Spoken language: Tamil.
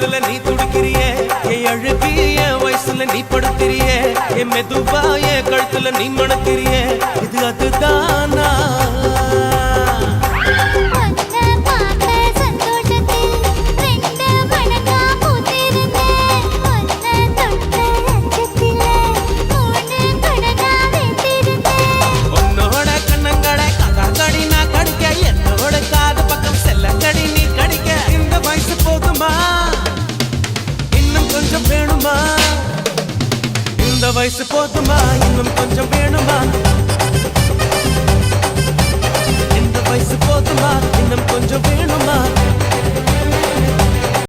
தொடுறதுல நீ துடிக்கிறியே என் அழுகி என் வயசுல நீ படுத்திரியே என் மெதுவா என் கழுத்துல நீ மணக்கிறியே இது அதுதானா இந்த வயசு போதுமா இன்னும் கொஞ்சம் வேணுமா இந்த வயசு போதுமா இன்னும் கொஞ்சம் வேணுமா